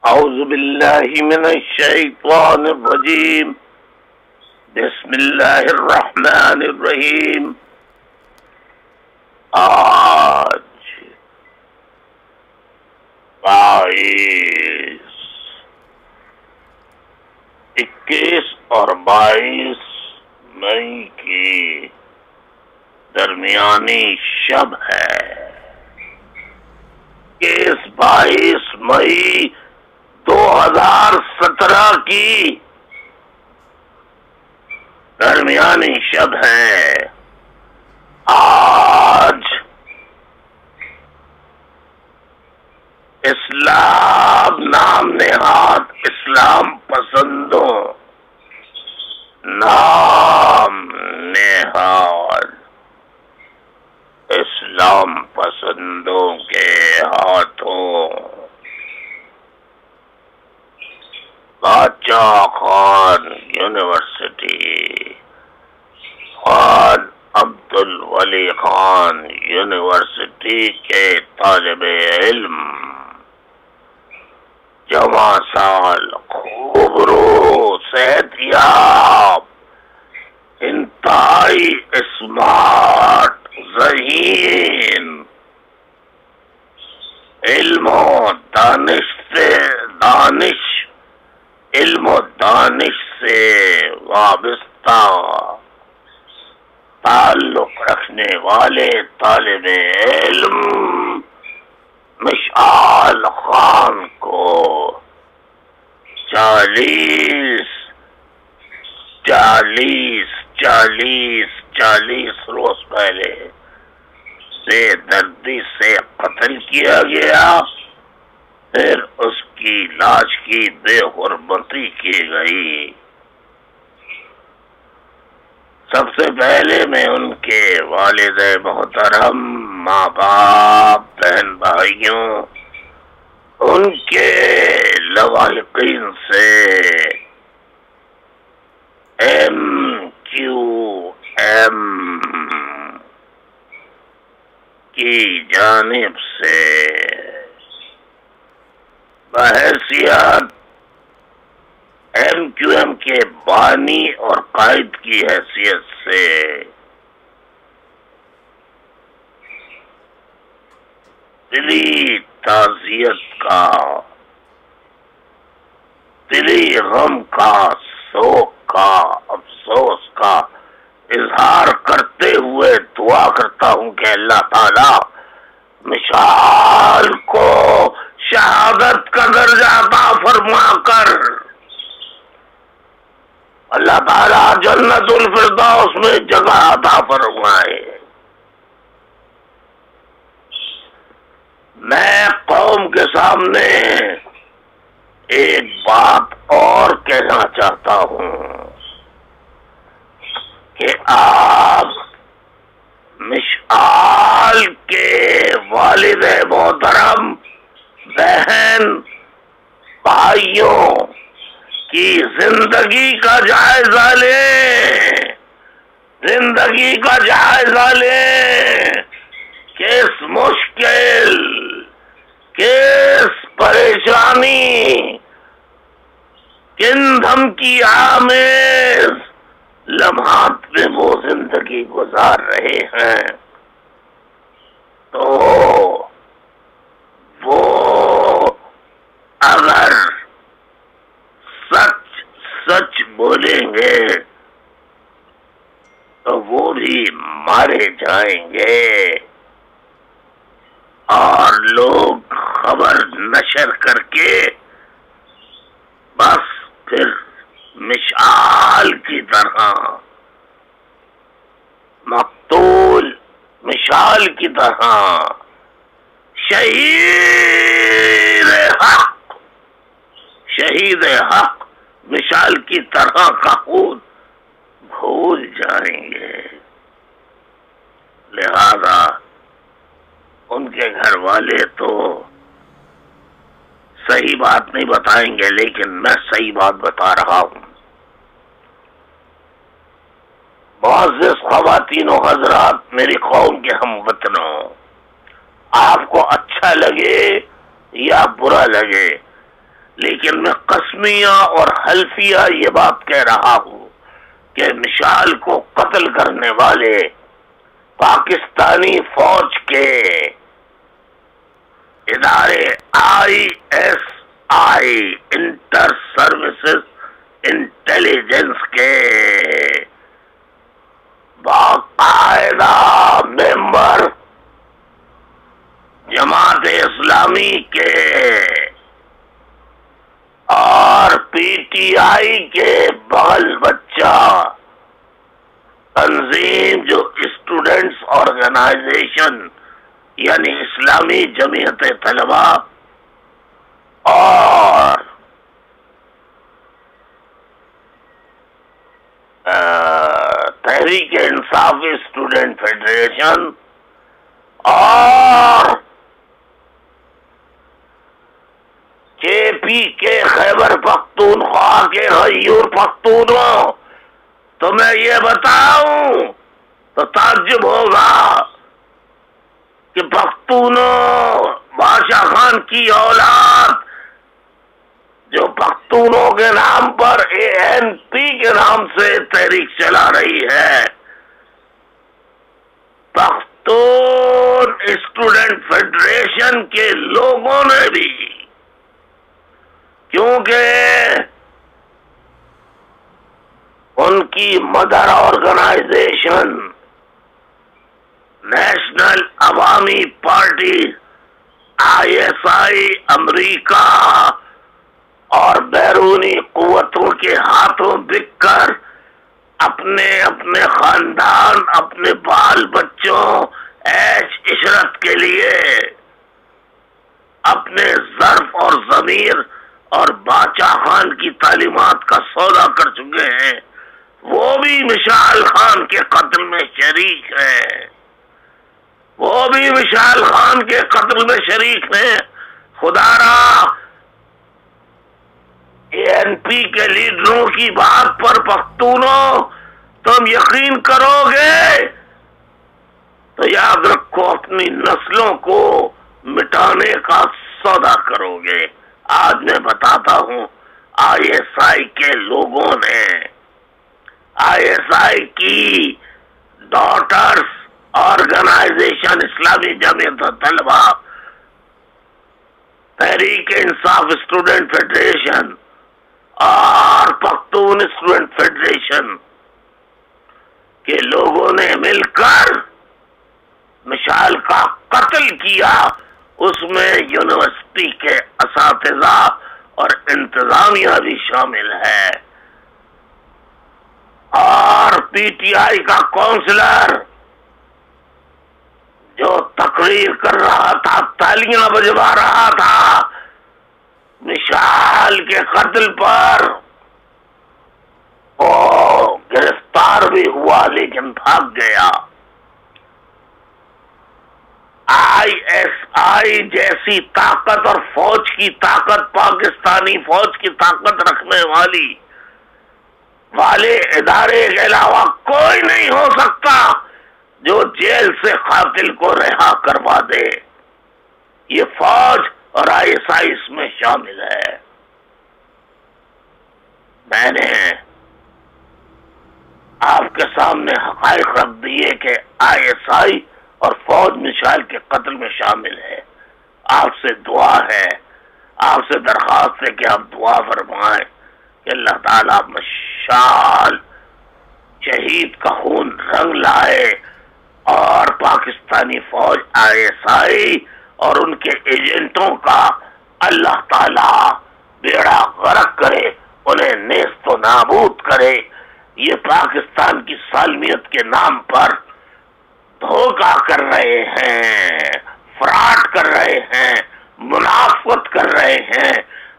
اعوذ باللہ من الشیطان الرجیم بسم اللہ الرحمن الرحیم. آج 21 اور 22 مئی کی درمیانی شب ہے. 22 مئی 2017 کی درمیانی شب ہے. آج اسلام نام نہاد اسلام پسندوں اسلام پسندوں کے ہاتھوں باچا خان یونیورسٹی، خان عبدالولی خان یونیورسٹی کے طالب علم جمع سال، خوبرو، صحت یاب، انتہائی اسمارٹ، ذہین، علم و دانش سے وابستہ تعلق رکھنے والے طالب علم مشعل خان کو 40 روز پہلے بے دردی سے قتل کیا گیا. پھر اس کی لاش کی بے حرمتی کی گئی. سب سے پہلے میں ان کے والد محترم، ماں باپ، بہن بھائیوں، ان کے لواحقین سے MQM کی جانب سے بحیثیت MQM کے بانی اور قائد کی حیثیت سے دلی تعزیت کا، دلی غم کا، سوگ کا، افسوس کا اظہار کرتے ہوئے دعا کرتا ہوں کہ اللہ تعالیٰ مشعل کو شہادت کا درجہ عطا فرما کر اللہ تعالیٰ جنت الفردوس میں جگہ عطا فرمائے. میں قوم کے سامنے ایک بات اور کہنا چاہتا ہوں کہ آپ مشعل کے والد محترم، بہن بھائیوں کی زندگی کا جائزہ لیں، کس مشکل، کس پریشانی، کن دھمکی آمیز لمحات میں وہ زندگی گزار رہے ہیں. تو وہ اگر سچ بولیں گے تو وہ بھی مارے جائیں گے، اور لوگ خبر نشر کر کے بس پھر مشعل کی طرح، مقتول مشعل کی طرح، شہید حق مشعل کی طرح کا خود بھول جائیں گے. لہذا ان کے گھر والے تو صحیح بات نہیں بتائیں گے، لیکن میں صحیح بات بتا رہا ہوں. معزز خواتین و حضرات، میری قوم کے ہم وطنوں، آپ کو اچھا لگے یا برا لگے، لیکن میں قسمیہ اور حلفیہ یہ بات کہہ رہا ہوں کہ مشعل کو قتل کرنے والے پاکستانی فوج کے ادارے ISI انٹر سروسز انٹیلیجنس کے باقاعدہ ممبر، جماعت اسلامی کے اور PTI کے بغل بچہ تنظیم جو اسٹوڈنٹس آرگنائزیشن یعنی اسلامی جمعیت طلبہ اور تحریک انصاف اسٹوڈنٹ فیڈریشن اور KP کے خیبر پختونخوا کے غیور پختونوں، تو میں یہ بتاؤں تو تعجب ہوگا کہ پختونوں بادشاہ خان کی اولاد جو پختونوں کے نام پر ANP کے نام سے تحریک چلا رہی ہے، پختون اسٹوڈنٹ فیڈریشن کے لوگوں نے بھی، کیونکہ ان کی مدر آرگنائزیشن نیشنل عوامی پارٹی ISI امریکہ اور بیرونی قوتوں کے ہاتھوں بک کر اپنے خاندان، اپنے بال بچوں عیش عشرت کے لیے اپنے ظرف اور ضمیر اور بادشاہ خان کی تعلیمات کا سودا کر چکے ہیں، وہ بھی مشعل خان کے قتل میں شریک ہیں، وہ بھی مشعل خان کے قتل میں شریک ہیں۔ خدا را ANP کے لیڈروں کی بات پر پختونوں تم یقین کرو گے تو یاد رکھو اپنی نسلوں کو مٹانے کا سودا کرو گے۔ آج میں بتاتا ہوں ISI کے لوگوں نے، ISI کی ڈاٹرز آرگنائزیشن اسلامی جمعیت طلبہ، تحریک انصاف اسٹوڈنٹ فیڈریشن اور پختون اسٹوڈنٹ فیڈریشن کے لوگوں نے مل کر مشعل کا قتل کیا۔ اس میں یونیورسٹی کے اساتذہ اور انتظامیہ بھی شامل ہے، اور PTI کا کونسلر جو تقریر کر رہا تھا، تالیاں بجوا رہا تھا مشعل کے قتل پر، وہ گرفتار بھی ہوا لیکن بھاگ گیا۔ ISI جیسی طاقت اور فوج کی طاقت، پاکستانی فوج کی طاقت رکھنے والے ادارے کے علاوہ کوئی نہیں ہو سکتا جو جیل سے قاتل کو رہا کروا دے۔ یہ فوج اور ISI اس میں شامل ہے۔ میں نے آپ کے سامنے حقائق رکھ دیے کہ ISI اور فوج مشعل کے قتل میں شامل ہے۔ آپ سے دعا ہے، آپ سے درخواست ہے کہ آپ دعا فرمائیں کہ اللہ تعالیٰ مشعل شہید کا خون رنگ لائے اور پاکستانی فوج ISI اور ان کے ایجنٹوں کا اللہ تعالیٰ بیڑا غرق کرے، انہیں نیست و نابود کرے۔ یہ پاکستان کی سالمیت کے نام پر دھوکہ کر رہے ہیں، فراڈ کر رہے ہیں، منافقت کر رہے ہیں۔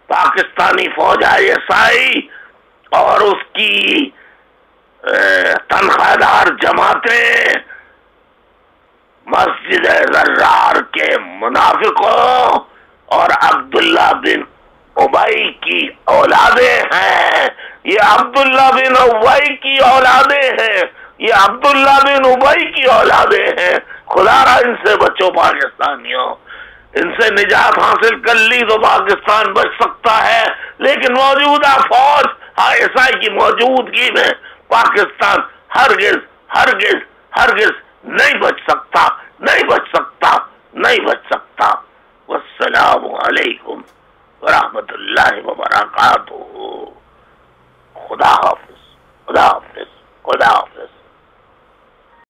پاکستانی فوج ISI اور اس کی تنخواہ دار جماعتیں مسجد زرار کے منافقوں اور عبداللہ بن ابی کی اولادیں ہیں۔ یہ عبداللہ بن ابی کی اولادیں ہیں، یہ عبداللہ بن ابی کی اولادیں ہیں۔ خدا را ان سے بچو پاکستانیوں، ان سے نجات حاصل کر لی تو پاکستان بچ سکتا ہے، لیکن موجودہ فوج ISI کی موجودگی میں پاکستان ہرگز ہرگز ہرگز نہیں بچ سکتا، نہیں بچ سکتا، نہیں بچ سکتا۔ والسلام علیکم ورحمۃ اللہ وبرکاتہ۔ خدا حافظ، خدا حافظ، خدا حافظ۔